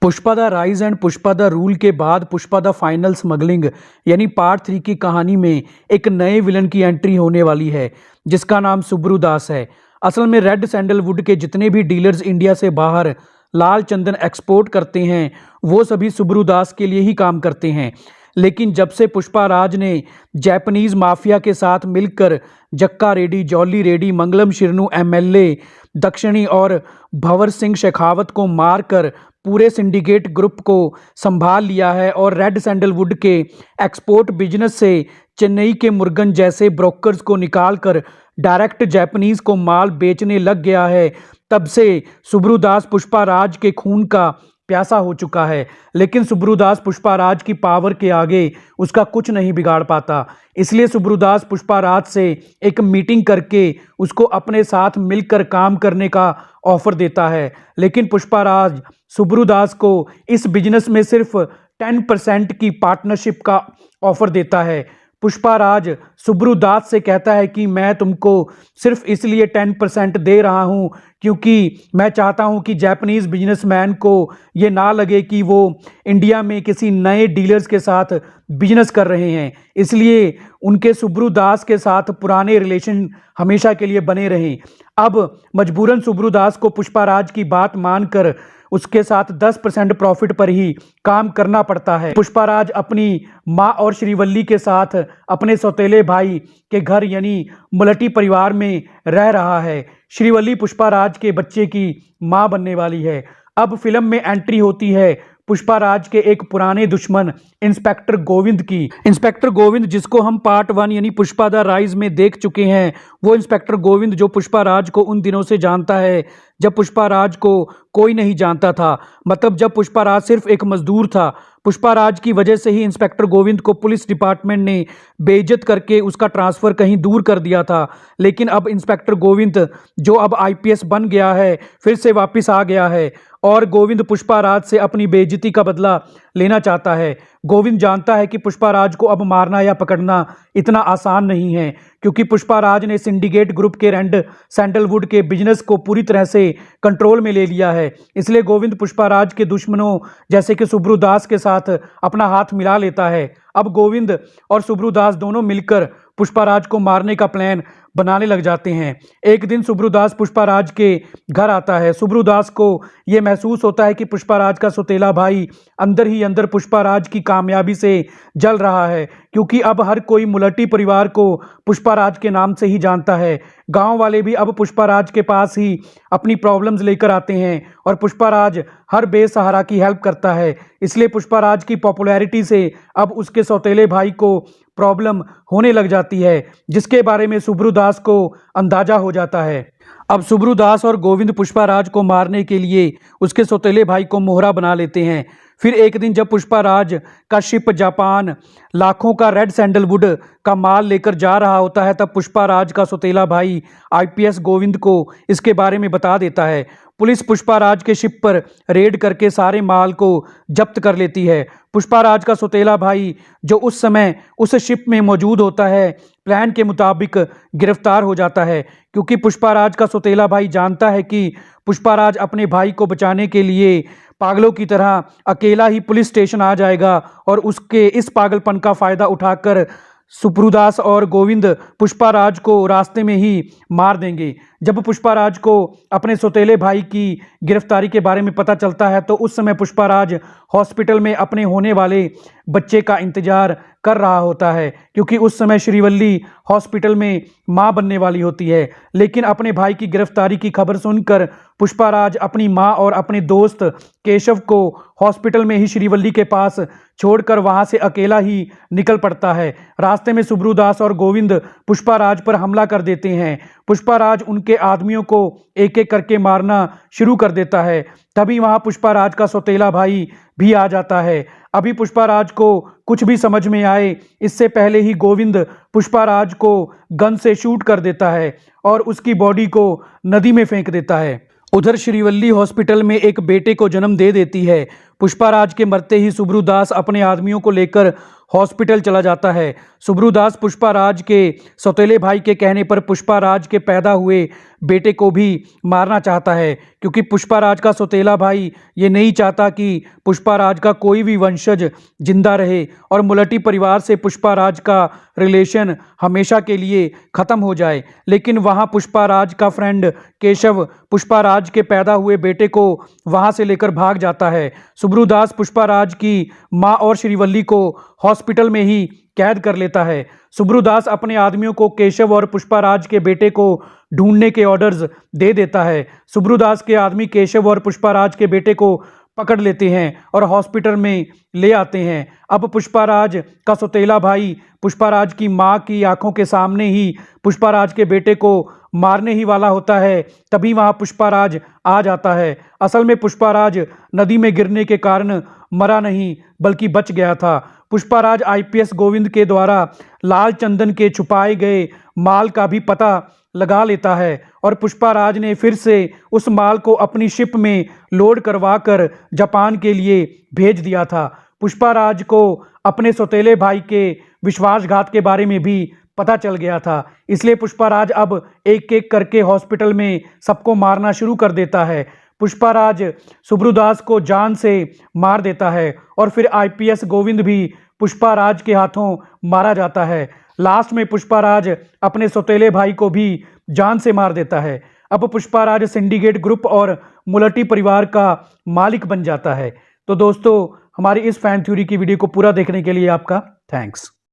Pushpa the rise and Pushpa the rule के बाद Pushpa the final smuggling यानी पार्ट 3 की कहानी में एक नए विलन की एंट्री होने वाली है जिसका नाम सुब्रू दास है। असल में रेड सैंडलवुड के जितने भी डीलर्स इंडिया से बाहर लाल चंदन एक्सपोर्ट करते हैं वो सभी सुब्रू दास के लिए ही काम करते हैं। लेकिन जब से पुष्पा राज ने जापानीज माफिया के साथ मिलकर जक्का रेड्डी, जॉली रेड्डी, मंगलम शिरनू एमएलए दक्षिणी और भंवर सिंह शेखावत को मारकर पूरे सिंडिकेट ग्रुप को संभाल लिया है और रेड सैंडलवुड के एक्सपोर्ट बिजनेस से चेन्नई के मुर्गन जैसे ब्रोकर्स को निकालकर डायरेक्ट जापानीज को माल बेचने लग गया है, तब से सुब्रू दास पुष्पा राज के खून का प्यासा हो चुका है। लेकिन सुब्रू दास पुष्पा राज की पावर के आगे उसका कुछ नहीं बिगाड़ पाता। इसलिए सुब्रू दास पुष्पा राज से एक मीटिंग करके उसको अपने साथ मिलकर काम करने का ऑफर देता है। लेकिन पुष्पा राज सुब्रू दास को इस बिजनेस में सिर्फ 10% की पार्टनरशिप का ऑफर देता है। पुष्पा राज सुब्रू दास से कहता है कि मैं तुमको सिर्फ इसलिए 10% दे रहा हूं क्योंकि मैं चाहता हूं कि जापानीज बिजनेसमैन को ये ना लगे कि वो इंडिया में किसी नए डीलर्स के साथ बिजनेस कर रहे हैं, इसलिए उनके सुब्रू दास के साथ पुराने रिलेशन हमेशा के लिए बने रहें। अब मजबूरन सुब्रू दास को पुष्पा राज की बात मानकर उसके साथ 10% प्रॉफिट पर ही काम करना पड़ता है। पुष्पा राज अपनी माँ और श्रीवल्ली के साथ अपने सौतेले भाई के घर यानी मुलटी परिवार में रह रहा है। श्रीवल्ली पुष्पा राज के बच्चे की माँ बनने वाली है। अब फिल्म में एंट्री होती है पुष्पा राज के एक पुराने दुश्मन इंस्पेक्टर गोविंद की। इंस्पेक्टर गोविंद जिसको हम पार्ट 1 यानी पुष्पा द राइज में देख चुके हैं, वो इंस्पेक्टर गोविंद जो पुष्पा राज को उन दिनों से जानता है जब पुष्पा राज को कोई नहीं जानता था, मतलब जब पुष्पा राज सिर्फ एक मजदूर था। पुष्पा राज की वजह से ही इंस्पेक्टर गोविंद को पुलिस डिपार्टमेंट ने बेइज्जत करके उसका ट्रांसफ़र कहीं दूर कर दिया था। लेकिन अब इंस्पेक्टर गोविंद जो अब आईपीएस बन गया है फिर से वापस आ गया है और गोविंद पुष्पा राज से अपनी बेइज्जती का बदला लेना चाहता है। गोविंद जानता है कि पुष्पा राज को अब मारना या पकड़ना इतना आसान नहीं है क्योंकि पुष्पा राज ने सिंडिकेट ग्रुप के रेड सैंडलवुड के बिजनेस को पूरी तरह से कंट्रोल में ले लिया है। इसलिए गोविंद पुष्पा राज के दुश्मनों जैसे कि सुब्रू दास के साथ अपना हाथ मिला लेता है। अब गोविंद और सुब्रू दास दोनों मिलकर पुष्पा राज को मारने का प्लान बनाने लग जाते हैं। एक दिन सुब्रू दास पुष्पा राज के घर आता है। सुब्रू दास को यह महसूस होता है कि पुष्पा राज का सौतेला भाई अंदर ही अंदर पुष्पा राज की कामयाबी से जल रहा है क्योंकि अब हर कोई मुलटी परिवार को पुष्पा राज के नाम से ही जानता है। गांव वाले भी अब पुष्पा राज के पास ही अपनी प्रॉब्लम्स लेकर आते हैं और पुष्पा राज हर बेसहारा की हेल्प करता है। इसलिए पुष्पा राज की पॉपुलैरिटी से अब उसके सौतेले भाई को प्रॉब्लम होने लग जाती है जिसके बारे में सुब्रू दास को अंदाजा हो जाता है। अब सुब्रू दास और गोविंद पुष्पा राज को मारने के लिए उसके सौतेले भाई को मोहरा बना लेते हैं। फिर एक दिन जब पुष्पा राज का शिप जापान लाखों का रेड सैंडलवुड का माल लेकर जा रहा होता है तब पुष्पा राज का सौतेला भाई आईपीएस गोविंद को इसके बारे में बता देता है। पुलिस पुष्पा राज के शिप पर रेड करके सारे माल को जब्त कर लेती है। पुष्पा राज का सौतेला भाई जो उस समय उस शिप में मौजूद होता है प्लान के मुताबिक गिरफ्तार हो जाता है क्योंकि पुष्पा राज का सौतेला भाई जानता है कि पुष्पा राज अपने भाई को बचाने के लिए पागलों की तरह अकेला ही पुलिस स्टेशन आ जाएगा और उसके इस पागलपन का फायदा उठाकर सुब्रू दास और गोविंद पुष्पा राज को रास्ते में ही मार देंगे। जब पुष्पा राज को अपने सौतेले भाई की गिरफ्तारी के बारे में पता चलता है तो उस समय पुष्पा राज हॉस्पिटल में अपने होने वाले बच्चे का इंतजार कर रहा होता है क्योंकि उस समय श्रीवल्ली हॉस्पिटल में मां बनने वाली होती है। लेकिन अपने भाई की गिरफ्तारी की खबर सुनकर पुष्पा राज अपनी मां और अपने दोस्त केशव को हॉस्पिटल में ही श्रीवल्ली के पास छोड़कर वहां से अकेला ही निकल पड़ता है। रास्ते में सुब्रू दास और गोविंद पुष्पा राज पर हमला कर देते हैं। पुष्पा राज उनके आदमियों को एक एक करके मारना शुरू कर देता है। तभी वहां पुष्पा राज का सौतेला भाई भी आ जाता है। अभी पुष्पा राज को कुछ भी समझ में आए इससे पहले ही गोविंद पुष्पा राज को गन से शूट कर देता है और उसकी बॉडी को नदी में फेंक देता है। उधर श्रीवल्ली हॉस्पिटल में एक बेटे को जन्म दे देती है। पुष्पा राज के मरते ही सुब्रू दास अपने आदमियों को लेकर हॉस्पिटल चला जाता है। सुब्रू दास पुष्पा राज के सौतेले भाई के कहने पर पुष्पा राज के पैदा हुए बेटे को भी मारना चाहता है, क्योंकि पुष्पाराज का सौतेला भाई ये नहीं चाहता कि पुष्पाराज का कोई भी वंशज जिंदा रहे और मुलटी परिवार से पुष्पाराज का रिलेशन हमेशा के लिए ख़त्म हो जाए। लेकिन वहाँ पुष्पाराज का फ्रेंड केशव पुष्पाराज के पैदा हुए बेटे को वहाँ से लेकर भाग जाता है। सुब्रूदास पुष्पाराज की माँ और श्रीवल्ली को हॉस्पिटल में ही कैद कर लेता है। सुब्रूदास अपने आदमियों को केशव और पुष्पाराज के बेटे को ढूंढने के ऑर्डर्स दे देता है। सुब्रूदास के आदमी केशव और पुष्पाराज के बेटे को पकड़ लेते हैं और हॉस्पिटल में ले आते हैं। अब पुष्पाराज का सौतेला भाई पुष्पाराज की मां की आंखों के सामने ही पुष्पाराज के बेटे को मारने ही वाला होता है, तभी वहां पुष्पाराज आ जाता है। असल में पुष्पाराज नदी में गिरने के कारण मरा नहीं बल्कि बच गया था। पुष्पाराज आईपीएस गोविंद के द्वारा लाल चंदन के छुपाए गए माल का भी पता लगा लेता है और पुष्पाराज ने फिर से उस माल को अपनी शिप में लोड करवाकर जापान के लिए भेज दिया था। पुष्पाराज को अपने सौतेले भाई के विश्वासघात के बारे में भी पता चल गया था, इसलिए पुष्पाराज अब एक एक करके हॉस्पिटल में सबको मारना शुरू कर देता है। पुष्पाराज सुब्रूदास को जान से मार देता है और फिर आईपीएस गोविंद भी पुष्पाराज के हाथों मारा जाता है। लास्ट में पुष्पाराज अपने सौतेले भाई को भी जान से मार देता है। अब पुष्पाराज सिंडिकेट ग्रुप और मुलटी परिवार का मालिक बन जाता है। तो दोस्तों, हमारी इस फैन थ्योरी की वीडियो को पूरा देखने के लिए आपका थैंक्स।